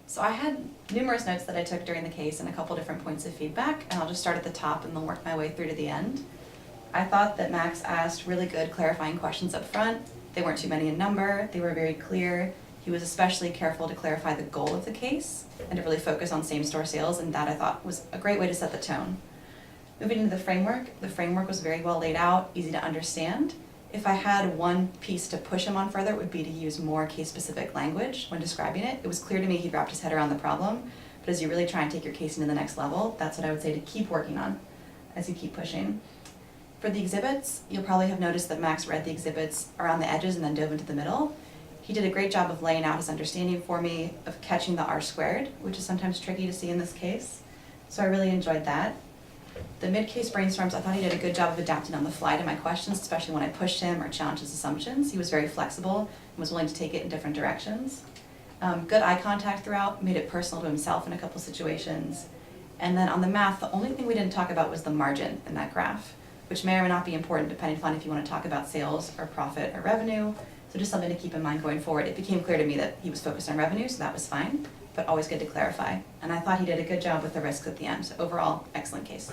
So I had numerous notes that I took during the case and a couple different points of feedback, and I'll just start at the top and then work my way through to the end. I thought that Max asked really good clarifying questions up front. They weren't too many in number, they were very clear. He was especially careful to clarify the goal of the case and to really focus on same-store sales, and that I thought was a great way to set the tone. Moving into the framework was very well laid out, easy to understand. If I had one piece to push him on further, it would be to use more case-specific language when describing it. It was clear to me he wrapped his head around the problem, but as you really try and take your case into the next level, that's what I would say to keep working on as you keep pushing. For the exhibits, you'll probably have noticed that Max read the exhibits around the edges and then dove into the middle. He did a great job of laying out his understanding for me, of catching the R squared, which is sometimes tricky to see in this case. So I really enjoyed that. The mid-case brainstorms, I thought he did a good job of adapting on the fly to my questions, especially when I pushed him or challenged his assumptions. He was very flexible and was willing to take it in different directions. Good eye contact throughout, made it personal to himself in a couple situations. And then on the math, the only thing we didn't talk about was the margin in that graph, which may or may not be important depending upon if you want to talk about sales or profit or revenue. So just something to keep in mind going forward. It became clear to me that he was focused on revenue, so that was fine, but always good to clarify. And I thought he did a good job with the risks at the end. So overall, excellent case.